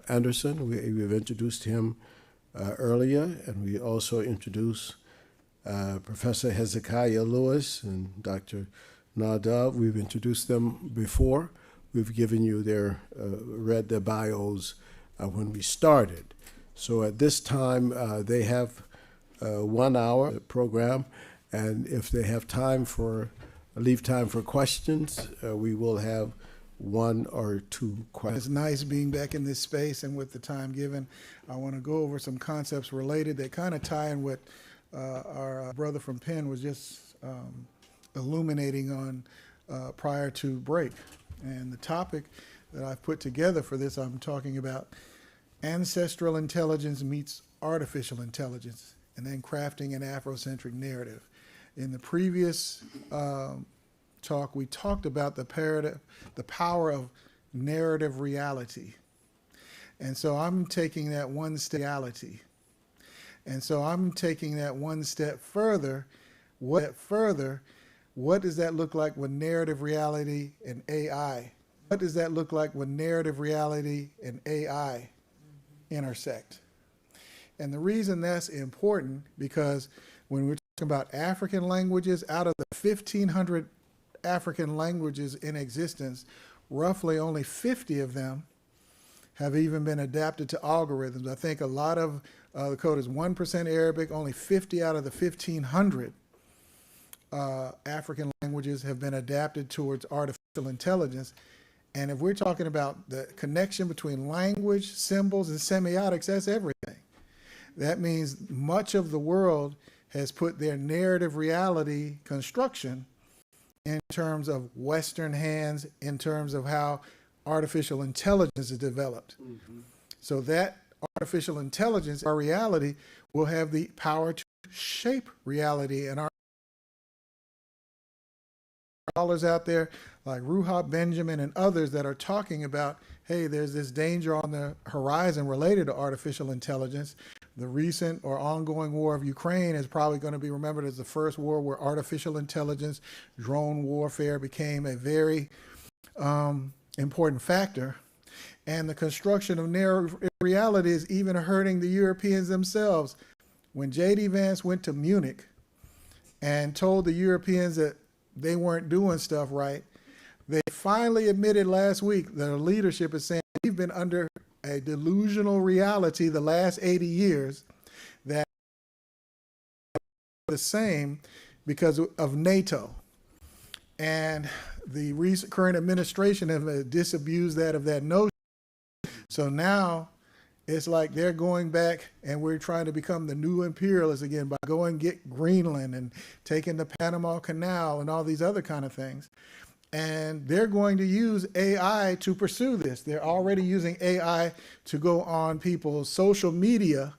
Anderson. We've introduced him earlier, and we also introduced Professor Hezekiah Lewis and Dr. Nadav. We've introduced them before. We've given you read their bios when we started. So at this time, they have 1 hour program, and if they have leave time for questions, we will have 1 or 2 questions. It's nice being back in this space, and with the time given, I want to go over some concepts related that kind of tie in what our brother from Penn was just illuminating on prior to break. And the topic that I've put together for this, I'm talking about ancestral intelligence meets artificial intelligence, and then crafting an Afrocentric narrative. In the previous talk, we talked about the power of narrative reality. And so I'm taking that one step reality. And so I'm taking that one step further. What does that look like with narrative reality and AI? What does that look like when narrative reality and AI intersect? And the reason that's important, because when we're talking about African languages, out of the 1,500 African languages in existence, roughly only 50 of them have even been adapted to algorithms. I think a lot of the code is 1% Arabic. Only 50 out of the 1,500 African languages have been adapted towards artificial intelligence. And if we're talking about the connection between language, symbols, and semiotics, that's everything. That means much of the world has put their narrative reality construction in terms of Western hands, in terms of how artificial intelligence is developed. Mm-hmm. So that artificial intelligence, our reality, will have the power to shape reality. And our scholars out there like Ruha Benjamin and others that are talking about, hey, there's this danger on the horizon related to artificial intelligence. The recent or ongoing war of Ukraine is probably going to be remembered as the first war where artificial intelligence, drone warfare became a very important factor. And the construction of narrow reality is even hurting the Europeans themselves. When J.D. Vance went to Munich and told the Europeans that they weren't doing stuff right, they finally admitted last week that their leadership is saying we've been under a delusional reality the last 80 years that the same because of NATO. And the current administration have disabused that of that notion. So now it's like they're going back and we're trying to become the new imperialists again by going and get Greenland and taking the Panama Canal and all these other kind of things. And they're going to use AI to pursue this. They're already using AI to go on people's social media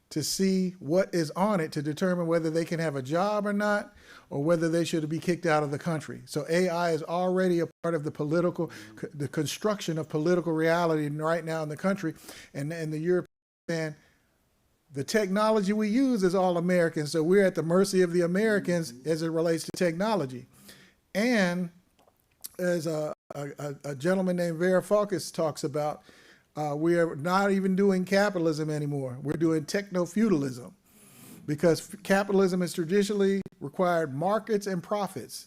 to see what is on it to determine whether they can have a job or not, or whether they should be kicked out of the country. So AI is already a part of the construction of political reality right now in the country. And the European, the technology we use is all American. So we're at the mercy of the Americans as it relates to technology. And as a gentleman named Vera Falkus talks about, we are not even doing capitalism anymore. We're doing techno-feudalism, because capitalism has traditionally required markets and profits.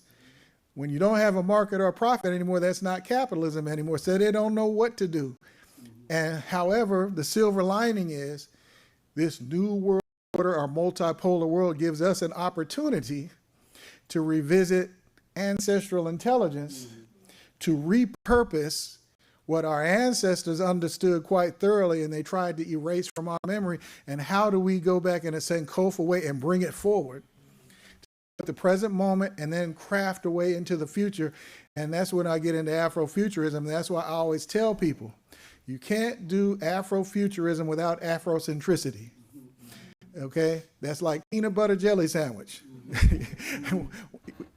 When you don't have a market or a profit anymore, that's not capitalism anymore. So they don't know what to do. And however, the silver lining is this new world order or multipolar world gives us an opportunity to revisit ancestral intelligence, to repurpose what our ancestors understood quite thoroughly and they tried to erase from our memory, and how do we go back in a Sankofa way and bring it forward at the present moment and then craft a way into the future. And that's when I get into Afrofuturism. That's why I always tell people, you can't do Afrofuturism without Afrocentricity. Okay? That's like peanut butter jelly sandwich.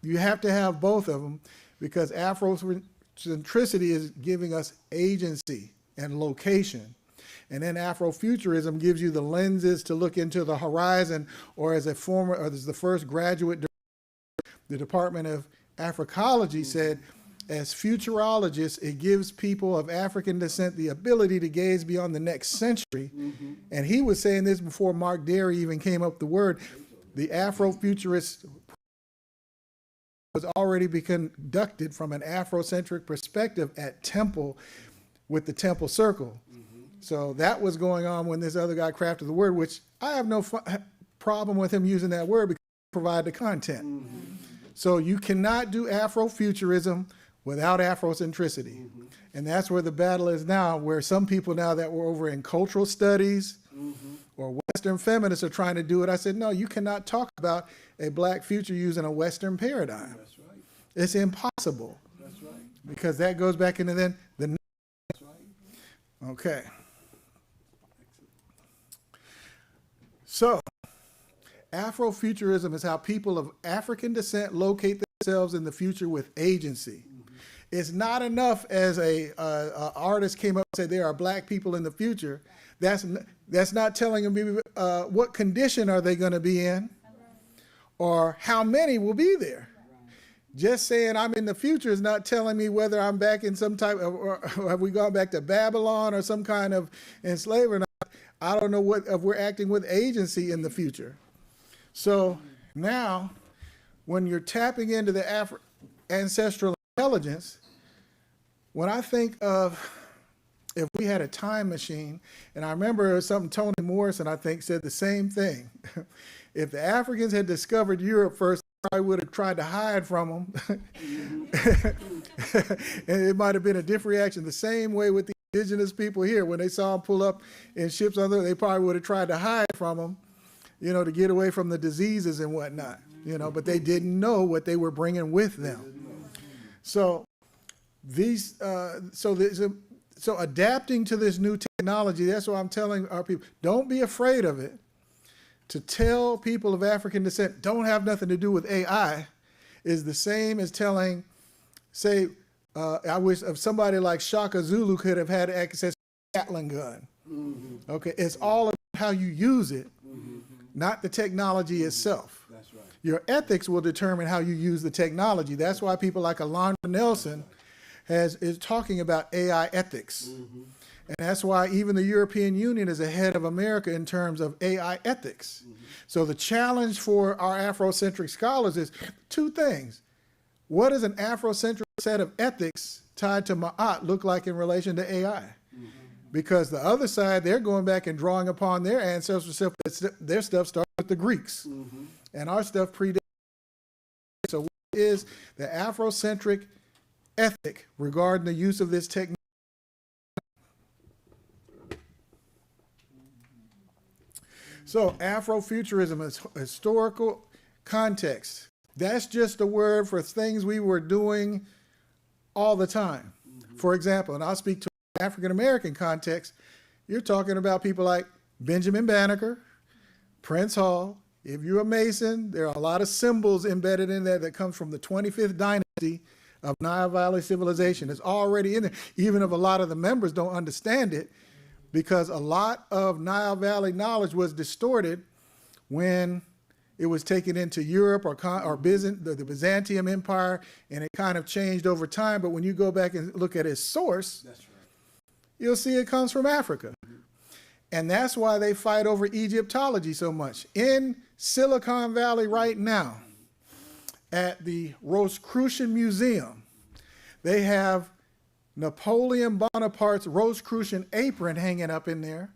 You have to have both of them, because Afrocentricity is giving us agency and location. And then Afrofuturism gives you the lenses to look into the horizon, or as the first graduate, the Department of Africology said, as futurologists, it gives people of African descent the ability to gaze beyond the next century. And he was saying this before Mark Derry even came up with the word. The Afrofuturist was already being conducted from an Afrocentric perspective at Temple with the Temple Circle. So that was going on when this other guy crafted the word, which I have no problem with him using that word because he provided the content. So you cannot do Afrofuturism without Afrocentricity. And that's where the battle is now, where some people now that were over in cultural studies or Western feminists are trying to do it. I said, no, you cannot talk about a black future using a Western paradigm. That's right. It's impossible. That's right. Because that goes back into then the. That's right. Okay. So, Afrofuturism is how people of African descent locate themselves in the future with agency. It's not enough as a artist came up and said there are black people in the future. That's not telling them what condition are they going to be in or how many will be there. Just saying I'm in the future is not telling me whether I'm back in some type of, or have we gone back to Babylon or some kind of enslavement. I don't know if we're acting with agency in the future. So now, when you're tapping into the ancestral intelligence, when I think of if we had a time machine, and I remember something Toni Morrison, I think, said the same thing. If the Africans had discovered Europe first, they probably would have tried to hide from them. And it might have been a different reaction. The same way with the indigenous people here, when they saw them pull up in ships, they probably would have tried to hide from them, to get away from the diseases and whatnot, but they didn't know what they were bringing with them. So so adapting to this new technology, that's why I'm telling our people, don't be afraid of it. To tell people of African descent, don't have nothing to do with AI, is the same as telling, say, I wish of somebody like Shaka Zulu could have had access to a Gatling gun. Okay, it's all about how you use it, not the technology itself. That's right. Your ethics will determine how you use the technology. That's why people like Alondra Nelson is talking about AI ethics. And that's why even the European Union is ahead of America in terms of AI ethics. So the challenge for our Afrocentric scholars is two things. What does an Afrocentric set of ethics tied to Ma'at look like in relation to AI? Because the other side, they're going back and drawing upon their ancestral stuff. Their stuff started with the Greeks. And our stuff predates. So what is the Afrocentric ethic regarding the use of this technology? So Afrofuturism is historical context. That's just a word for things we were doing all the time. For example, and I'll speak to African American context, you're talking about people like Benjamin Banneker, Prince Hall. If you're a Mason, there are a lot of symbols embedded in there that come from the 25th dynasty of Nile Valley civilization. It's already in there, even if a lot of the members don't understand it, because a lot of Nile Valley knowledge was distorted when it was taken into Europe or the Byzantium Empire, and it kind of changed over time. But when you go back and look at its source, that's right, you'll see it comes from Africa. And that's why they fight over Egyptology so much. In Silicon Valley right now, at the Rosicrucian Museum, they have Napoleon Bonaparte's Rosicrucian apron hanging up in there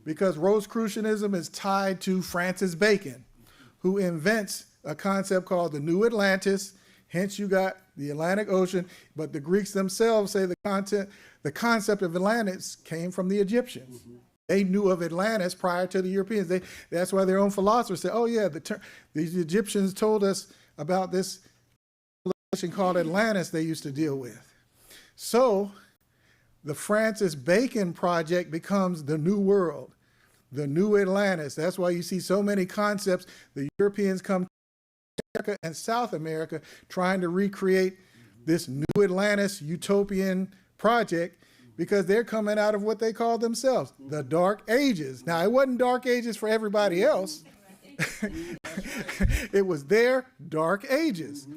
because Rosicrucianism is tied to Francis Bacon, who invents a concept called the New Atlantis. Hence you got the Atlantic Ocean, but the Greeks themselves say the concept of Atlantis came from the Egyptians. They knew of Atlantis prior to the Europeans. That's why their own philosophers say, oh yeah, these Egyptians told us about this civilization called Atlantis they used to deal with. So the Francis Bacon project becomes the new world, the new Atlantis. That's why you see so many concepts. The Europeans come to America and South America trying to recreate this new Atlantis utopian project because they're coming out of what they call themselves, the Dark Ages. Now, it wasn't Dark Ages for everybody else. It was their Dark Ages.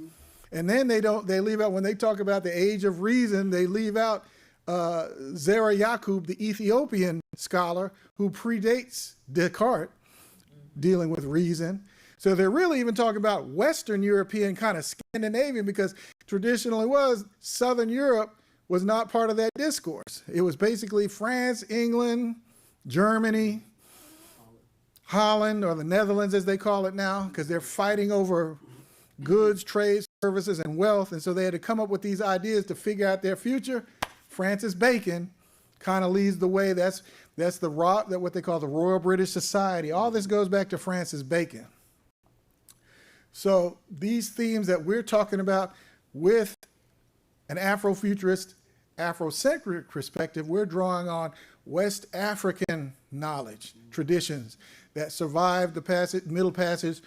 And then they leave out, when they talk about the age of reason, they leave out Zara Yaqub, the Ethiopian scholar who predates Descartes, dealing with reason. So they're really even talking about Western European, kind of Scandinavian, because traditionally Southern Europe was not part of that discourse. It was basically France, England, Germany, Holland, or the Netherlands as they call it now, because they're fighting over goods, trade, services, and wealth. And so they had to come up with these ideas to figure out their future. Francis Bacon kind of leads the way. That's what they call the Royal British Society. All this goes back to Francis Bacon. So these themes that we're talking about with an Afrofuturist, Afrocentric perspective, we're drawing on West African knowledge, traditions that survived the Middle Passage,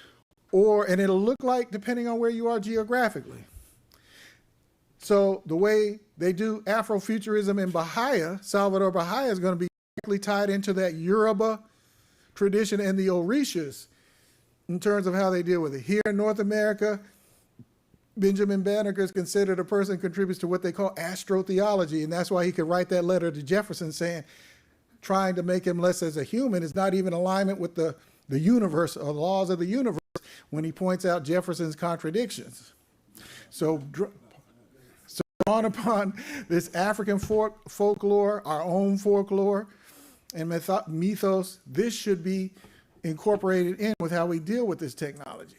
and it'll look like depending on where you are geographically. So the way they do Afrofuturism in Bahia, Salvador Bahia, is going to be directly tied into that Yoruba tradition and the Orishas in terms of how they deal with it. Here in North America, Benjamin Banneker is considered a person who contributes to what they call astrotheology, and that's why he could write that letter to Jefferson saying, trying to make him less as a human is not even alignment with the universe or laws of the universe, when he points out Jefferson's contradictions. So drawn upon this African folklore, our own folklore and mythos, this should be incorporated in with how we deal with this technology.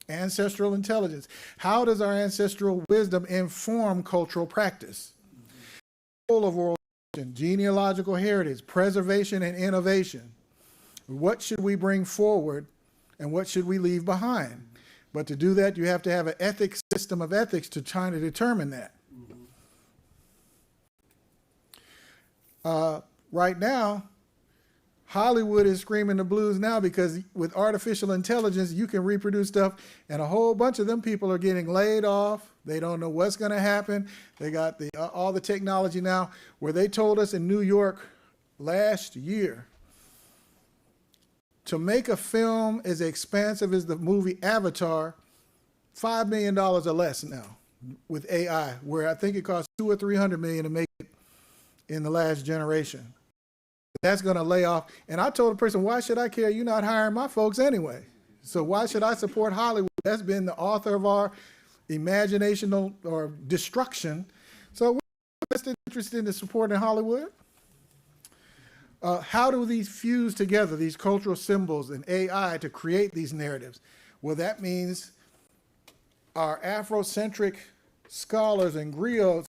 Ancestral intelligence. How does our ancestral wisdom inform cultural practice? Role of oral tradition, genealogical heritage, preservation and innovation. What should we bring forward and what should we leave behind? But to do that, you have to have an ethics system of ethics to try to determine that. Right now, Hollywood is screaming the blues now because with artificial intelligence, you can reproduce stuff, and a whole bunch of them people are getting laid off. They don't know what's going to happen. They got all the technology now, where they told us in New York last year, to make a film as expansive as the movie Avatar, $5 million or less now with AI, where I think it costs $200 or $300 million to make it in the last generation. That's going to lay off. And I told the person, why should I care? You're not hiring my folks anyway. So why should I support Hollywood? That's been the author of our imagination or destruction. So we're interested in supporting Hollywood. How do these fuse together, these cultural symbols and AI, to create these narratives? Well, that means our Afrocentric scholars and griots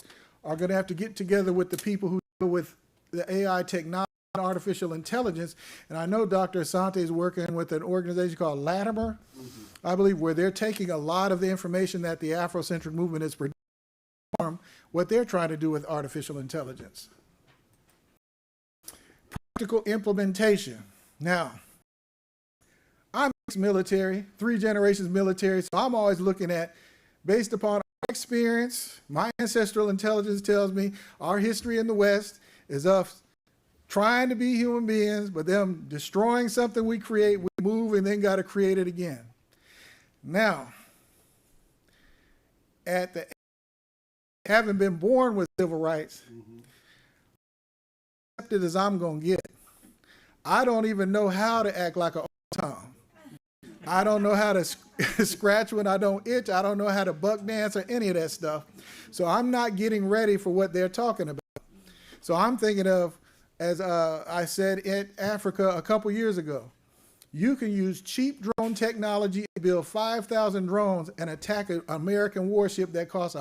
are going to have to get together with the people who deal with the AI technology, artificial intelligence. And I know Dr. Asante is working with an organization called Latimer, I believe, where they're taking a lot of the information that the Afrocentric movement is producing, what they're trying to do with artificial intelligence. Practical implementation. Now, I'm ex-military, 3 generations military, so I'm always looking at, based upon our experience, my ancestral intelligence tells me our history in the West is us trying to be human beings, but them destroying something we create, we move and then got to create it again. Now, having been born with civil rights, accepted as I'm going to get, I don't even know how to act like an old Tom. I don't know how to scratch when I don't itch. I don't know how to buck dance or any of that stuff. So I'm not getting ready for what they're talking about. So I'm thinking of, as I said in Africa a couple years ago, you can use cheap drone technology and build 5,000 drones and attack an American warship that costs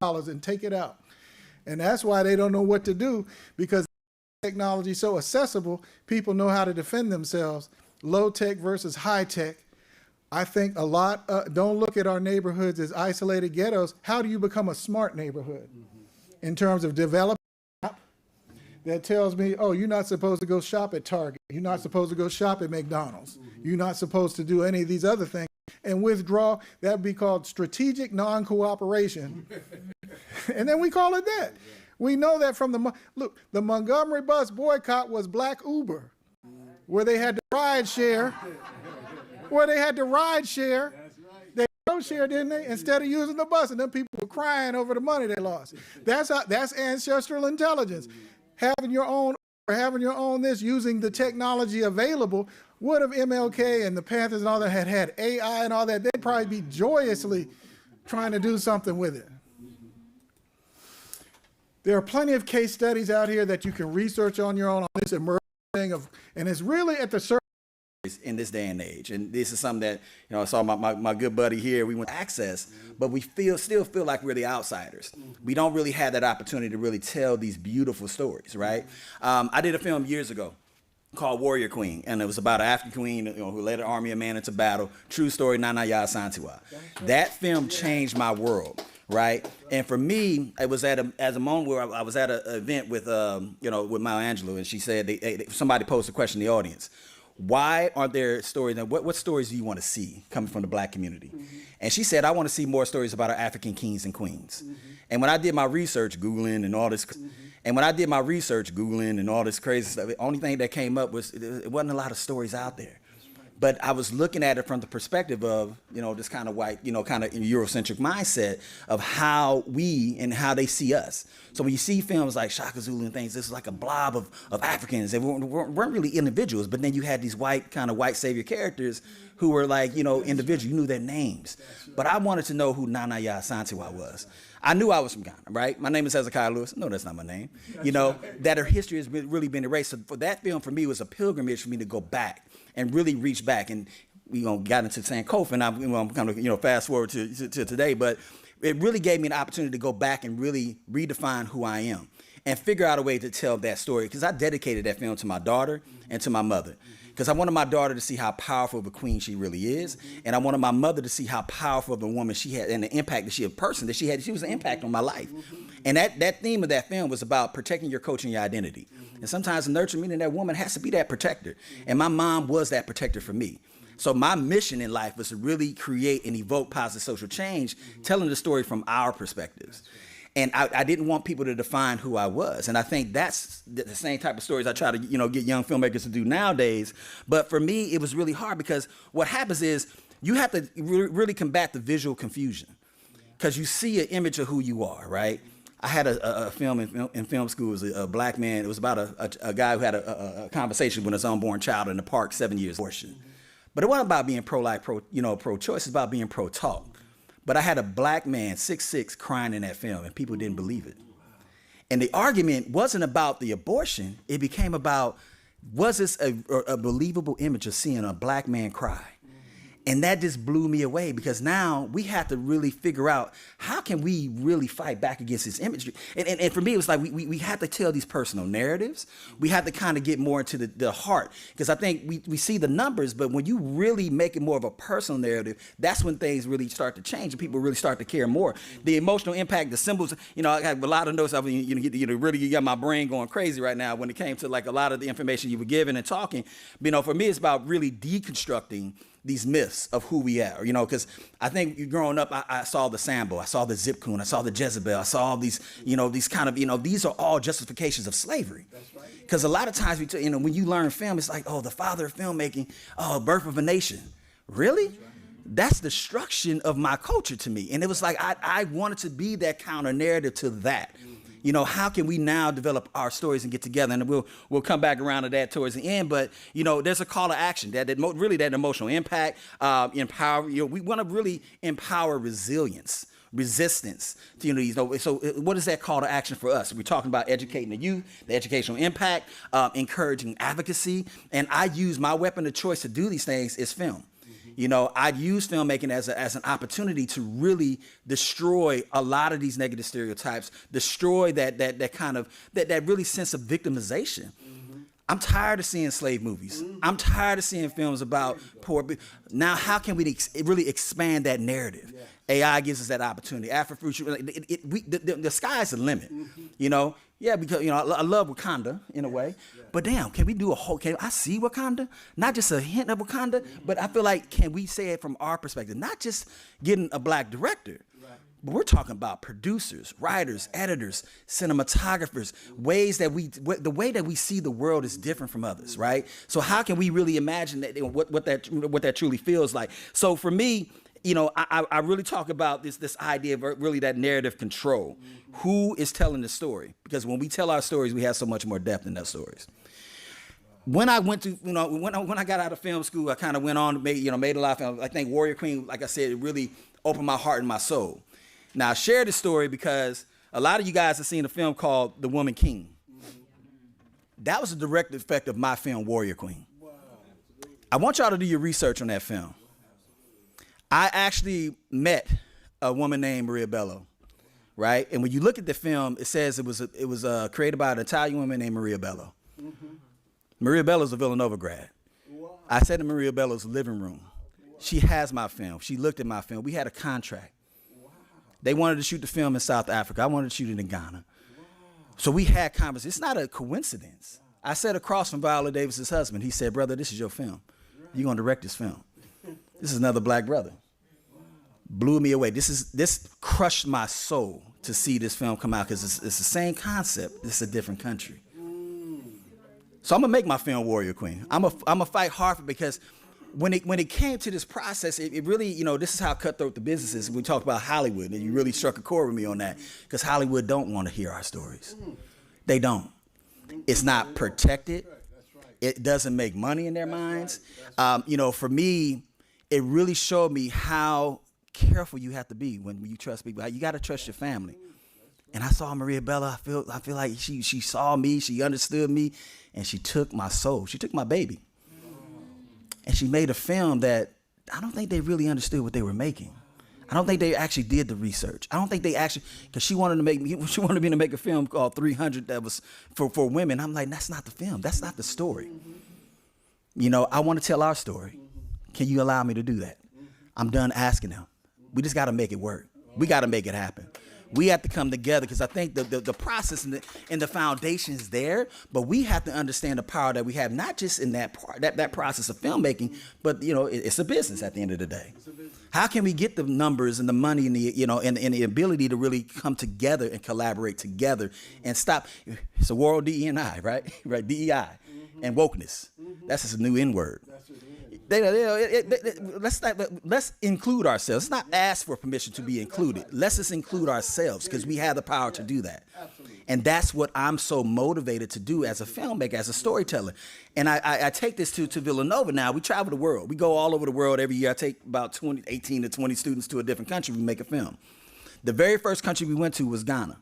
$100 and take it out. And that's why they don't know what to do, because technology is so accessible, people know how to defend themselves. Low tech versus high tech. I think a lot, don't look at our neighborhoods as isolated ghettos. How do you become a smart neighborhood? In terms of developing an app that tells me, oh, you're not supposed to go shop at Target. You're not supposed to go shop at McDonald's. You're not supposed to do any of these other things. And withdraw, that would be called strategic non-cooperation. And then we call it that. We know that from the Montgomery bus boycott was Black Uber, where they had to ride share. They share, didn't they? Instead of using the bus, and then people were crying over the money they lost. That's ancestral intelligence. Having your own this, using the technology available. What if MLK and the Panthers and all that had AI and all that? They'd probably be joyously trying to do something with it. There are plenty of case studies out here that you can research on your own on this emerging thing and it's really at the surface. In this day and age, and this is something that I saw my good buddy here. We want access, but we still feel like we're the outsiders. We don't really have that opportunity to really tell these beautiful stories, right? I did a film years ago called Warrior Queen, and it was about an African queen who led an army of men into battle. True story, Nana Ya Santiwa. That film changed my world. Right, and for me, it was at a moment where I was at an event with with Maya Angelou, and she said somebody posed a question in the audience. Why aren't there stories? And what stories do you want to see coming from the Black community? And she said, I want to see more stories about our African kings and queens. And when I did my research, Googling and all this, crazy stuff, the only thing that came up was it wasn't a lot of stories out there. But I was looking at it from the perspective of, this kind of white, kind of Eurocentric mindset of how how they see us. So when you see films like Shaka Zulu and things, this is like a blob of Africans. They weren't really individuals, but then you had these white savior characters who were like, individuals. You knew their names. But I wanted to know who Nana Ya Santiwa was. I knew I was from Ghana, right? My name is Hezekiah Lewis. No, that's not my name. That her history has really been erased. So for that film, for me, was a pilgrimage for me to go back and really reach back. And we got into Sankofa, and I'm kind of fast forward to today, but it really gave me an opportunity to go back and really redefine who I am and figure out a way to tell that story, because I dedicated that film to my daughter and to my mother. Because I wanted my daughter to see how powerful of a queen she really is, and I wanted my mother to see how powerful of a woman she had, and the impact that she had. She was an impact on my life. And that theme of that film was about protecting your culture and your identity. And sometimes the nurture, meaning that woman has to be that protector. And my mom was that protector for me. So my mission in life was to really create and evoke positive social change, telling the story from our perspectives. And I didn't want people to define who I was. And I think that's the same type of stories I try to, get young filmmakers to do nowadays. But for me, it was really hard, because what happens is you have to really combat the visual confusion, because you see an image of who you are, right? I had a film in film school. It was a Black man. It was about a guy who had a conversation with his unborn child in the park, 7 years abortion. But it wasn't about being pro-life, pro-choice. It's about being pro-talk. But I had a Black man, 6'6", crying in that film, and people didn't believe it. And the argument wasn't about the abortion. It became about, was this a believable image of seeing a Black man cry? And that just blew me away, because now we have to really figure out, how can we really fight back against this imagery? And for me, it was like we have to tell these personal narratives. We have to kind of get more into the heart, because I think we see the numbers, but when you really make it more of a personal narrative, that's when things really start to change and people really start to care more. The emotional impact, the symbols, I have a lot of notes. Really got my brain going crazy right now when it came to like a lot of the information you were giving and talking. For me, it's about really deconstructing these myths of who we are, because I think growing up, I saw the Sambo, I saw the Zipcoon, I saw the Jezebel, I saw all these, these kind of, these are all justifications of slavery. Because a lot of times, when you learn film, it's like, oh, the father of filmmaking, oh, birth of a nation. Really? That's destruction of my culture to me. And it was like, I wanted to be that counter narrative to that. How can we now develop our stories and get together? And we'll come back around to that towards the end. But, there's a call to action, that really that emotional impact, empower. We want to really empower resilience, resistance to, so what is that call to action for us? We're talking about educating the youth, the educational impact, encouraging advocacy. And I use my weapon of choice to do these things is film. I'd use filmmaking as an opportunity to really destroy a lot of these negative stereotypes, destroy that kind of really sense of victimization. I'm tired of seeing slave movies. I'm tired of seeing films about poor people. Now, how can we really expand that narrative? AI gives us that opportunity. Afrofuturism, the sky's the limit. Yeah, because I love Wakanda in a way, but damn, can we do can I see Wakanda? Not just a hint of Wakanda, but I feel like, can we say it from our perspective? Not just getting a Black director, but we're talking about producers, writers, editors, cinematographers, the way that we see the world is different from others, right? So how can we really imagine that, what that truly feels like? So for me, I really talk about this idea of really that narrative control. Who is telling the story? Because when we tell our stories, we have so much more depth in those stories. When I went to, when I got out of film school, I kind of went on to made a lot of films. I think Warrior Queen, like I said, it really opened my heart and my soul. Now, I share this story because a lot of you guys have seen a film called The Woman King. That was a direct effect of my film, Warrior Queen. I want y'all to do your research on that film. I actually met a woman named Maria Bello, right? And when you look at the film, it says it was created by an Italian woman named Maria Bello. Maria Bello's a Villanova grad. I sat in Maria Bello's living room. She has my film. She looked at my film. We had a contract. They wanted to shoot the film in South Africa. I wanted to shoot it in Ghana. So we had conversations. It's not a coincidence. I sat across from Viola Davis's husband. He said, brother, this is your film. You're going to direct this film. This is another black brother. Blew me away. This crushed my soul to see this film come out because it's the same concept. It's a different country. So I'm gonna make my film Warrior Queen. I'm a fight hard for it because when it came to this process, it really, this is how cutthroat the business is. We talked about Hollywood, and you really struck a chord with me on that because Hollywood don't want to hear our stories. They don't. It's not protected. It doesn't make money in their minds. For me, it really showed me how careful you have to be when you trust people. You got to trust your family. And I saw Maria Bella. I feel like she saw me, she understood me, and she took my soul. She took my baby. And she made a film that I don't think they really understood what they were making. I don't think they actually did the research. I don't think they actually, because she wanted me to make a film called 300 that was for women. I'm like, that's not the film. That's not the story. I want to tell our story. Can you allow me to do that? I'm done asking them. We just got to make it work. We got to make it happen. We have to come together because I think the process and the foundation is there, but we have to understand the power that we have, not just in that process of filmmaking, but it's a business at the end of the day. How can we get the numbers and the money and the and the ability to really come together and collaborate together and stop? It's a world DE&I, right? Right, DEI and wokeness. That's just a new N word. Let's include ourselves. Let's not ask for permission to be included. Let's just include ourselves because we have the power to do that. And that's what I'm so motivated to do as a filmmaker, as a storyteller. And I take this to Villanova now. We travel the world. We go all over the world every year. I take about 18 to 20 students to a different country. We make a film. The very first country we went to was Ghana.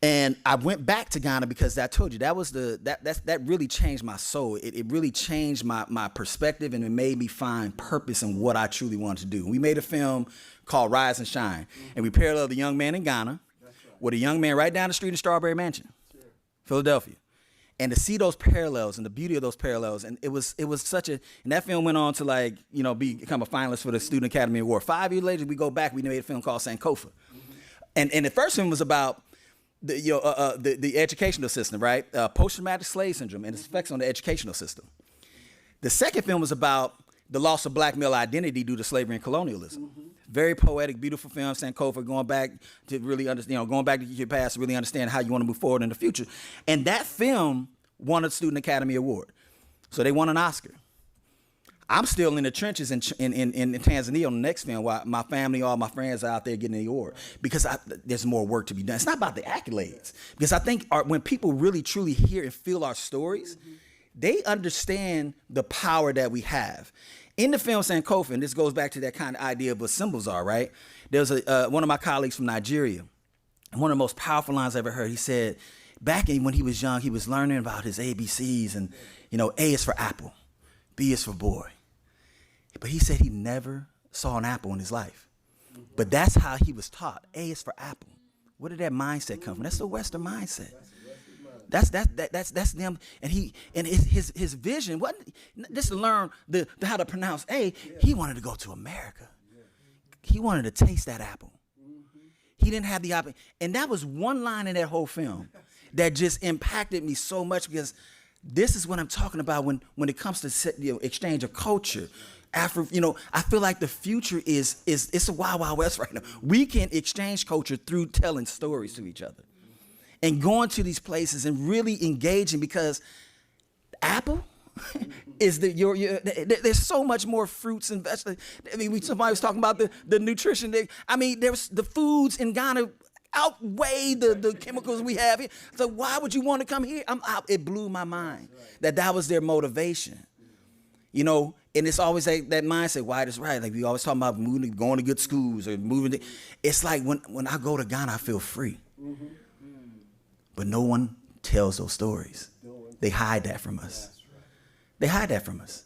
And I went back to Ghana because I told you that really changed my soul. It really changed my perspective, and it made me find purpose in what I truly wanted to do. We made a film called Rise and Shine, and we paralleled a young man in Ghana with a young man right down the street in Strawberry Mansion, Philadelphia. And to see those parallels and the beauty of those parallels, and it was such a, and that film went on to become a finalist for the Student Academy Award. 5 years later, we go back, we made a film called Sankofa. And the first film was about the educational system, right? Post-traumatic slave syndrome and its effects on the educational system. The second film was about the loss of black male identity due to slavery and colonialism. Very poetic, beautiful film, Sankofa, going back to really understand, going back to your past to really understand how you want to move forward in the future. And that film won a Student Academy Award. So they won an Oscar. I'm still in the trenches in Tanzania on the next film while my family, all my friends are out there getting the award because there's more work to be done. It's not about the accolades because I think when people really truly hear and feel our stories, they understand the power that we have. In the film Sankofa, and this goes back to that kind of idea of what symbols are, right? There's one of my colleagues from Nigeria, and one of the most powerful lines I ever heard, he said, back when he was young, he was learning about his ABCs and, A is for apple, B is for boy. But he said he never saw an apple in his life. But that's how he was taught. A is for apple. Where did that mindset come from? That's the Western mindset. That's them. And his vision wasn't just to learn how to pronounce A. He wanted to go to America. He wanted to taste that apple. He didn't have the option. And that was one line in that whole film that just impacted me so much because this is what I'm talking about when it comes to exchange of culture. I feel like the future is it's a wild, wild west right now. We can exchange culture through telling stories to each other and going to these places and really engaging because apple, is that there's so much more fruits and vegetables. I mean, somebody was talking about the nutrition. I mean, there's the foods in Ghana outweigh the chemicals we have here. So why would you want to come here? It blew my mind that was their motivation. You know, and it's always that mindset, White is right. Like we always talking about moving, going to good schools or moving. It's like when I go to Ghana, I feel free. Mm-hmm. But no one tells those stories. They hide that from us. They hide that from us.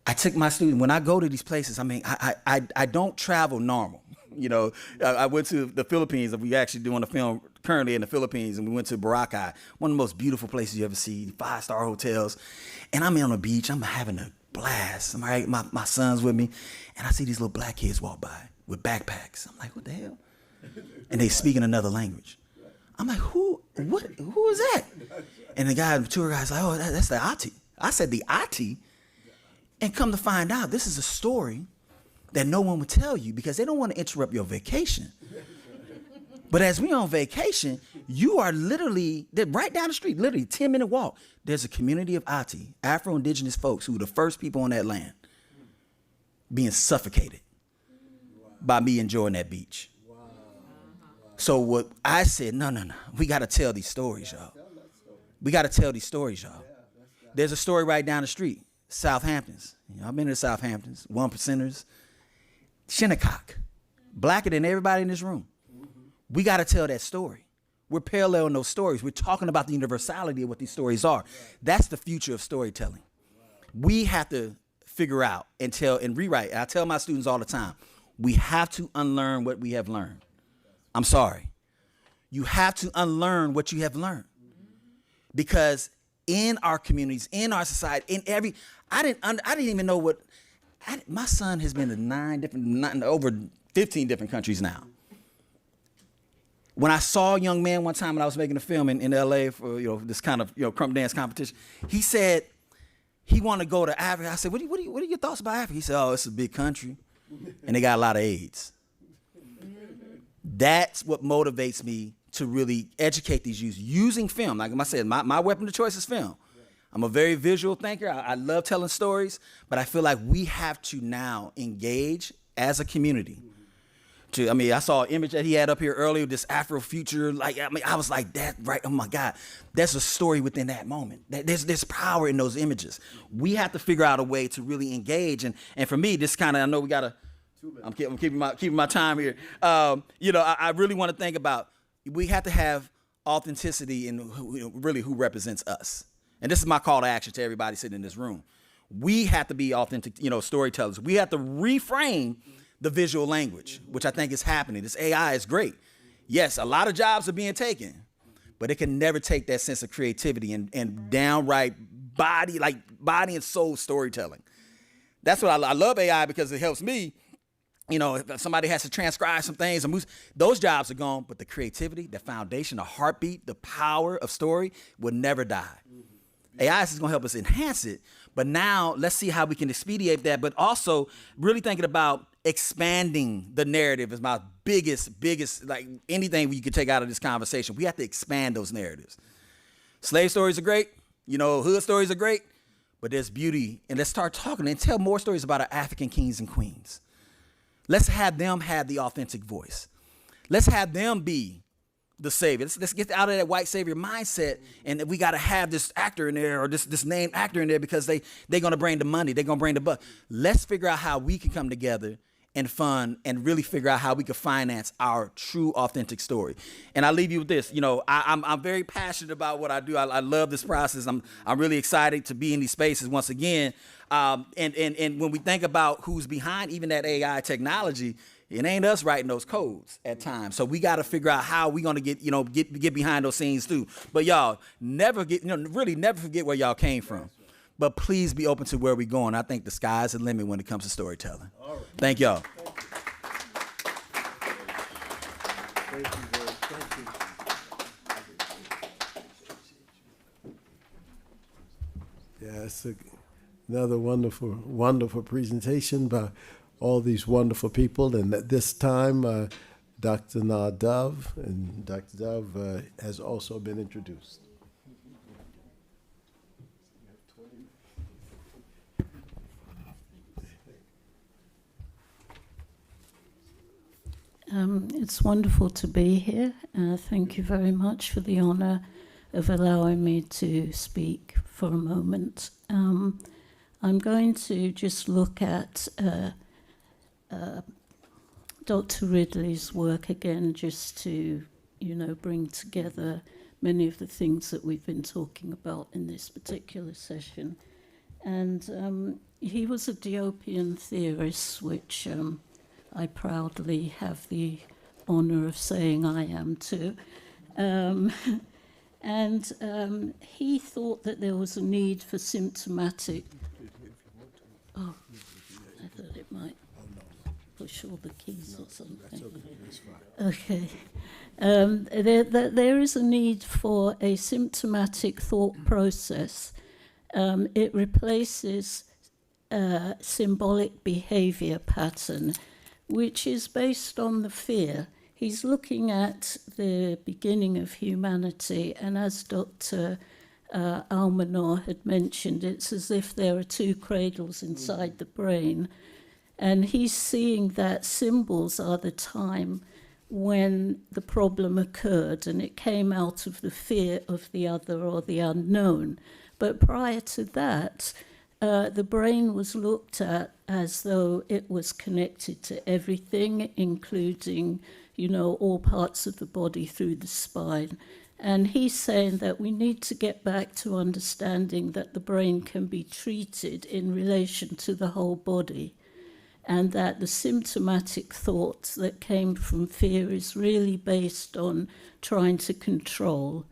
I took my students, when I go to these places, I mean, I don't travel normal. You know, I went to the Philippines. We actually doing a film currently in the Philippines, and we went to Boracay, one of the most beautiful places you ever see, 5-star hotels. And I'm on the beach. I'm having a blast. I'm all right. My son's with me, and I see these little black kids walk by with backpacks. I'm like, what the hell? And they speak in another language. I'm like, who is that? And the tour guy's like, oh, that's the Ati. I said, the Ati? And come to find out, this is a story that no one would tell you because they don't want to interrupt your vacation. But as we on vacation, you are literally, they're right down the street, literally 10-minute walk. There's a community of Ati, Afro-Indigenous folks who were the first people on that land being suffocated by me enjoying that beach. So what I said, no, we got to tell these stories, y'all. We got to tell these stories, y'all. There's a story right down the street, Southamptons. You know, I've been to Southamptons, 1%ers, Shinnecock, blacker than everybody in this room. We got to tell that story. We're paralleling those stories. We're talking about the universality of what these stories are. That's the future of storytelling. We have to figure out and tell and rewrite. And I tell my students all the time, we have to unlearn what we have learned. I'm sorry. You have to unlearn what you have learned. Because in our communities, in our society, I didn't even know what, my son has been to over 15 different countries now. When I saw a young man one time when I was making a film in LA for this kind of crump dance competition, he said he wanted to go to Africa. I said, what are your thoughts about Africa? He said, oh, it's a big country and they got a lot of AIDS. That's what motivates me to really educate these youth using film. Like I said, my weapon of choice is film. I'm a very visual thinker. I love telling stories, but I feel like we have to now engage as a community. I saw an image that he had up here earlier, this Afro-future. I was like, that, right? Oh my God, there's a story within that moment. There's power in those images. We have to figure out a way to really engage. And for me, this kind of, I know we gotta. I'm keeping my time here. I really want to think about. We have to have authenticity in really who represents us. And this is my call to action to everybody sitting in this room. We have to be authentic, storytellers. We have to reframe the visual language, which I think is happening. This AI is great. Yes, a lot of jobs are being taken, but it can never take that sense of creativity and downright body and soul storytelling. That's what I love AI because it helps me. If somebody has to transcribe some things, those jobs are gone, but the creativity, the foundation, the heartbeat, the power of story will never die. AI is going to help us enhance it, but now let's see how we can expedite that, but also really thinking about expanding the narrative is my biggest, like anything we could take out of this conversation. We have to expand those narratives. Slave stories are great. Hood stories are great, but there's beauty. And let's start talking and tell more stories about our African kings and queens. Let's have them have the authentic voice. Let's have them be the savior. Let's get out of that white savior mindset, and we got to have this actor in there or this named actor in there because they're going to bring the money. They're going to bring the buck. Let's figure out how we can come together and fund and really figure out how we can finance our true authentic story. And I leave you with this. I'm very passionate about what I do. I love this process. I'm really excited to be in these spaces once again. And when we think about who's behind even that AI technology, it ain't us writing those codes at times. So we got to figure out how we gonna get behind those scenes too. But y'all never forget where y'all came from. But please be open to where we're going. I think the sky's the limit when it comes to storytelling. All right. Thank y'all. Thank you, George. Thank you. Yeah, it's another wonderful, wonderful presentation by all these wonderful people. And at this time, Dr. Nadav, and Dr. Dove has also been introduced. It's wonderful to be here. Thank you very much for the honour of allowing me to speak for a moment. I'm going to just look at Dr. Ridley's work again, just to, bring together many of the things that we've been talking about in this particular session. And he was a Diopian theorist, which I proudly have the honour of saying I am too. And he thought that there was a need for symptomatic... Oh, I thought it might push all the keys or something. Okay. There is a need for a symptomatic thought process. It replaces symbolic behaviour pattern, which is based on the fear. He's looking at the beginning of humanity, and as Dr. Almanor had mentioned, it's as if there are two cradles inside the brain, and he's seeing that symbols are the time when the problem occurred, and it came out of the fear of the other or the unknown. But prior to that, the brain was looked at as though it was connected to everything, including, all parts of the body through the spine. And he's saying that we need to get back to understanding that the brain can be treated in relation to the whole body, and that the symptomatic thoughts that came from fear is really based on trying to control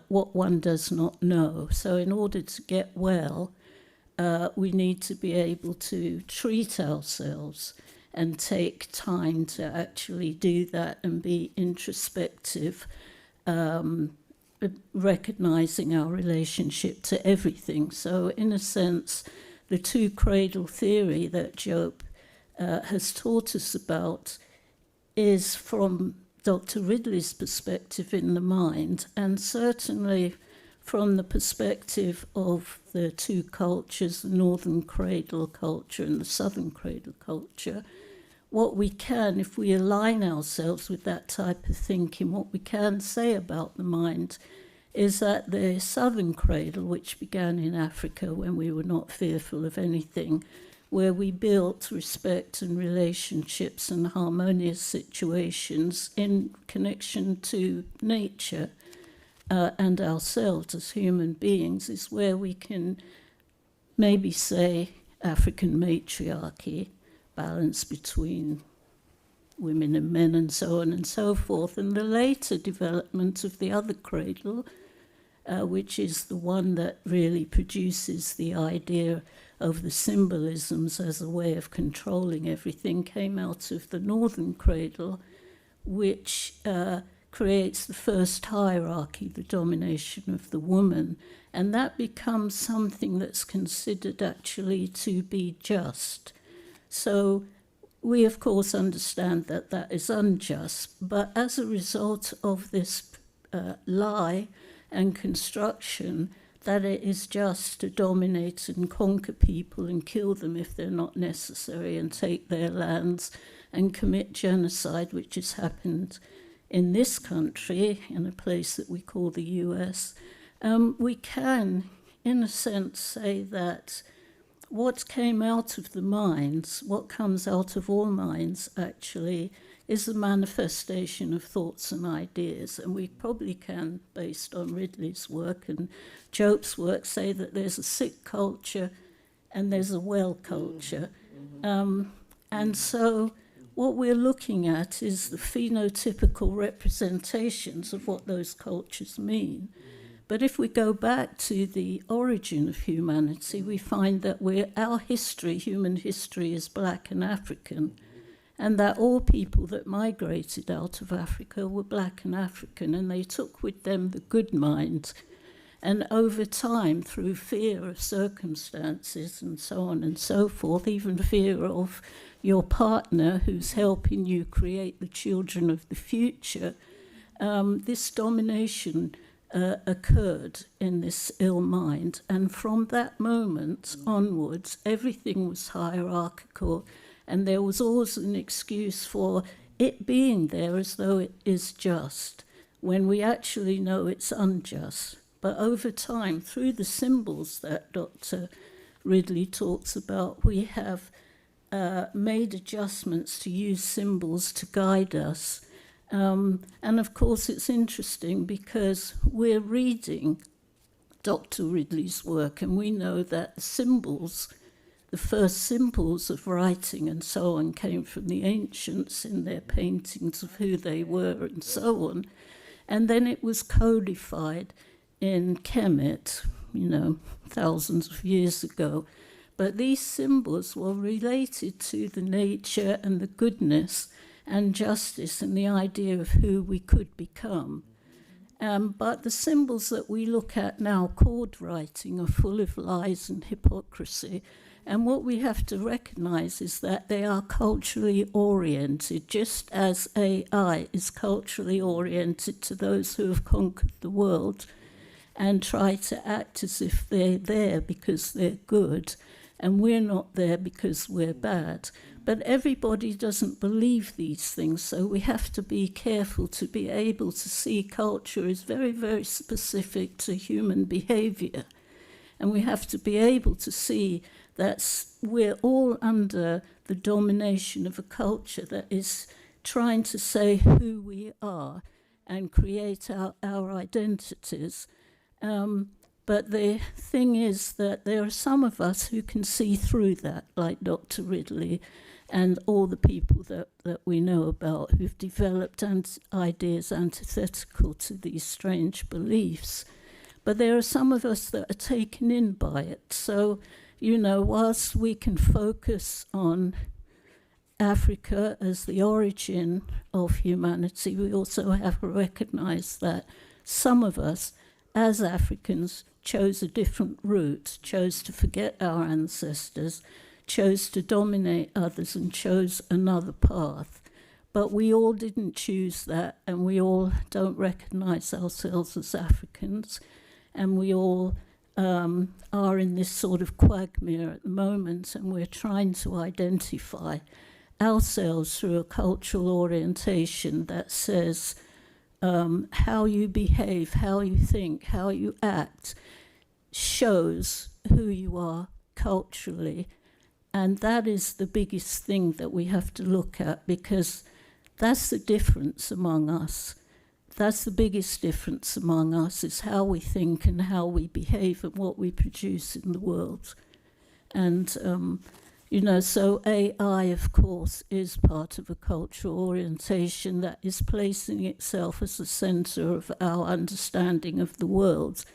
what one does not know. So in order to get well, we need to be able to treat ourselves and take time to actually do that and be introspective, recognizing our relationship to everything. So in a sense, the two cradle theory that Job has taught us about is from Dr. Ridley's perspective in the mind, and certainly from the perspective of the two cultures, the northern cradle culture and the southern cradle culture. What we can, if we align ourselves with that type of thinking, what we can say about the mind is that the southern cradle, which began in Africa when we were not fearful of anything, where we built respect and relationships and harmonious situations in connection to nature and ourselves as human beings, is where we can maybe say African matriarchy, balance between women and men and so on and so forth. And the later development of the other cradle, which is the one that really produces the idea of the symbolisms as a way of controlling everything, came out of the northern cradle, which creates the first hierarchy, the domination of the woman. And that becomes something that's considered actually to be just. So we, of course, understand that that is unjust, but as a result of this lie and construction that it is just to dominate and conquer people and kill them if they're not necessary and take their lands and commit genocide, which has happened in this country, in a place that we call the US, we can, in a sense, say that what came out of the minds, what comes out of all minds actually, is a manifestation of thoughts and ideas. And we probably can, based on Ridley's work and Job's work, say that there's a sick culture and there's a well culture. And so what we're looking at is the phenotypical representations of what those cultures mean. But if we go back to the origin of humanity, we find that our history, human history, is black and African, and that all people that migrated out of Africa were black and African, and they took with them the good mind. And over time, through fear of circumstances and so on and so forth, even fear of your partner who's helping you create the children of the future, this domination occurred in this ill mind. And from that moment onwards, everything was hierarchical And there was always an excuse for it being there as though it is just, when we actually know it's unjust. But over time, through the symbols that Dr. Ridley talks about, we have made adjustments to use symbols to guide us. And of course, it's interesting because we're reading Dr. Ridley's work, and we know that symbols, the first symbols of writing and so on, came from the ancients in their paintings of who they were and so on. And then it was codified in Kemet, thousands of years ago. But these symbols were related to the nature and the goodness and justice and the idea of who we could become. But the symbols that we look at now, called writing, are full of lies and hypocrisy. And what we have to recognize is that they are culturally oriented, just as AI is culturally oriented to those who have conquered the world and try to act as if they're there because they're good, and we're not there because we're bad. But everybody doesn't believe these things, so we have to be careful to be able to see culture as very, very specific to human behavior. And we have to be able to see that we're all under the domination of a culture that is trying to say who we are and create our identities. But the thing is that there are some of us who can see through that, like Dr. Ridley and all the people that we know about who've developed ideas antithetical to these strange beliefs. But there are some of us that are taken in by it. So, whilst we can focus on Africa as the origin of humanity, we also have to recognize that some of us, as Africans, chose a different route, chose to forget our ancestors, chose to dominate others, and chose another path. But we all didn't choose that, and we all don't recognize ourselves as Africans, and we all are in this sort of quagmire at the moment, and we're trying to identify ourselves through a cultural orientation that says how you behave, how you think, how you act shows who you are culturally. And that is the biggest thing that we have to look at, because that's the difference among us. That's the biggest difference among us, is how we think and how we behave and what we produce in the world. And, so AI, of course, is part of a cultural orientation that is placing itself as the center of our understanding of the world.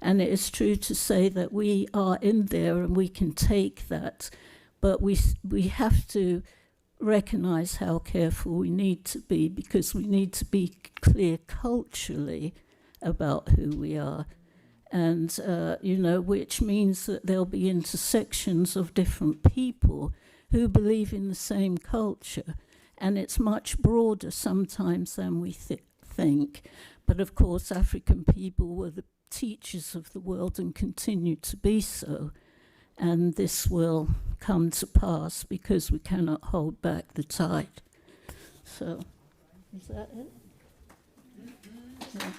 And it is true to say that we are in there and we can take that, but we have to recognize how careful we need to be, because we need to be clear culturally about who we are. And, which means that there'll be intersections of different people who believe in the same culture. And it's much broader sometimes than we think. But of course, African people were the teachers of the world and continue to be so. And this will come to pass because we cannot hold back the tide. So, is that it? Yeah.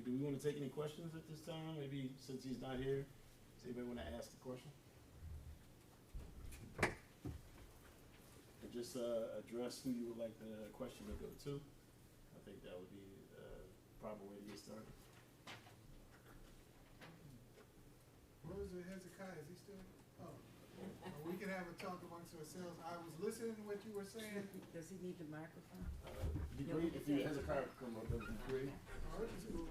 Do we want to take any questions at this time? Maybe since he's not here, does anybody want to ask a question? And just address who you would like the question to go to. I think that would be the proper way to get started. Where is Hezekiah? Is he still? Oh. Well, we can have a talk amongst ourselves. I was listening to what you were saying. Does he need the microphone? Be great if you Hezekiah could come up. That would be great. Oh, that's cool.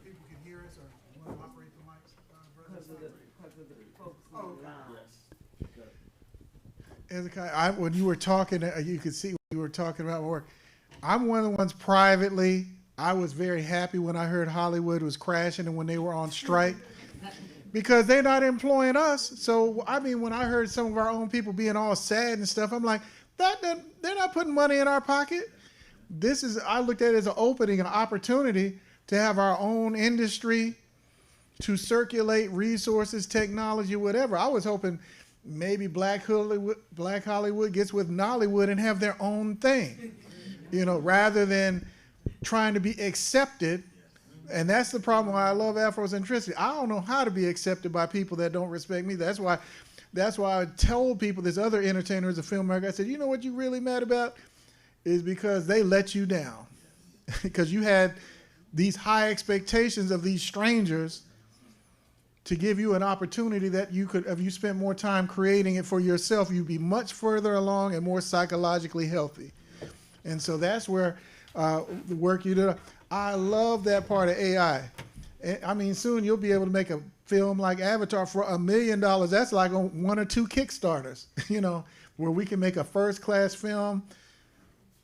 People can hear us, or you want to operate the mics, brother? Because of the folks in Oh, the lounge. Yes. Okay. Hezekiah, when you were talking, you could see you were talking about my work. I'm one of the ones privately. I was very happy when I heard Hollywood was crashing and when they were on strike, because they're not employing us. So, I mean, when I heard some of our own people being all sad and stuff, I'm like, they're not putting money in our pocket. I looked at it as an opening, an opportunity to have our own industry, to circulate resources, technology, whatever. I was hoping maybe Black Hollywood gets with Nollywood and have their own thing, rather than trying to be accepted. And that's the problem why I love Afrocentricity. I don't know how to be accepted by people that don't respect me. That's why I told people, this other entertainer is a filmmaker, I said, you know what you're really mad about? Is because they let you down. Because you had these high expectations of these strangers to give you an opportunity that you could, if you spent more time creating it for yourself, you'd be much further along and more psychologically healthy. And so that's where the work you did. I love that part of AI. I mean, soon you'll be able to make a film like Avatar for $1 million. That's like on 1 or 2 Kickstarters, where we can make a first-class film,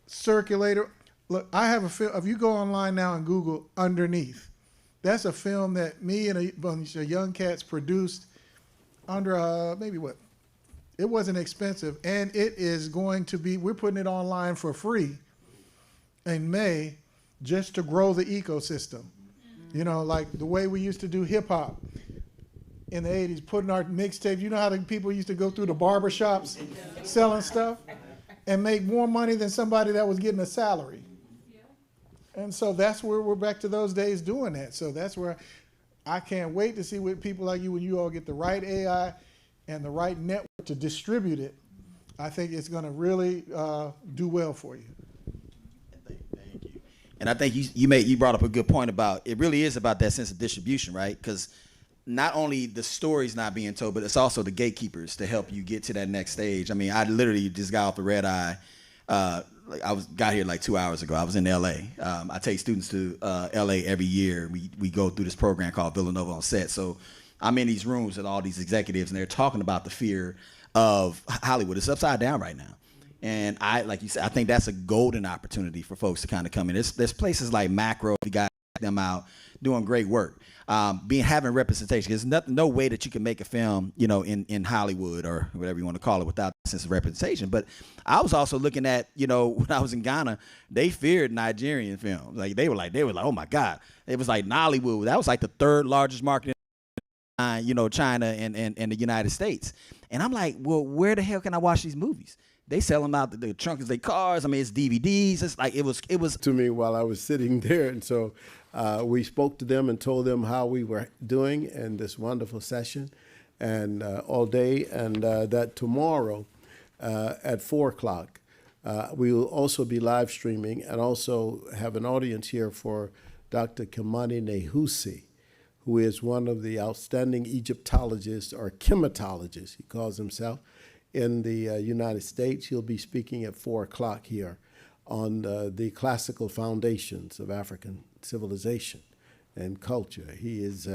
circulator. Look, I have a film. If you go online now and Google Underneath, that's a film that me and a bunch of young cats produced under maybe what? It wasn't expensive, and it is going to be. We're putting it online for free in May, just to grow the ecosystem. Like the way we used to do hip hop in the 80s, putting our mixtapes. You know how the people used to go through the barber shops selling stuff and make more money than somebody that was getting a salary. And so that's where we're back to those days doing that. So that's where I can't wait to see what people like you, when you all get the right AI and the right network to distribute it, I think it's going to really do well for you. Thank you. And I think you brought up a good point about, it really is about that sense of distribution, right? Because not only the stories not being told, but it's also the gatekeepers to help you get to that next stage. I mean, I literally just got off the red eye. Got here like 2 hours ago. I was in LA. I take students to LA every year. We go through this program called Villanova on Set. So I'm in these rooms with all these executives, and they're talking about the fear of Hollywood. It's upside down right now. And like you said, I think that's a golden opportunity for folks to kind of come in. There's places like Macro, you got them out doing great work. Having representation. There's no way that you can make a film, in Hollywood or whatever you want to call it, without a sense of representation. But I was also looking at, when I was in Ghana, they feared Nigerian films. Like they were like, oh my God. It was like Nollywood. That was like the 3rd largest market in China and the United States. And I'm like, well, where the hell can I watch these movies? They sell them out the trunk of their cars. I mean, it's DVDs. It's like it was to me while I was sitting there, and so we spoke to them and told them how we were doing in this wonderful session, and all day, and that tomorrow at 4:00 we will also be live streaming and also have an audience here for Dr. Kimani Nehusi, who is one of the outstanding Egyptologists or chematologists, he calls himself, in the United States. He'll be speaking at 4:00 here on the classical foundations of African civilization and culture. He is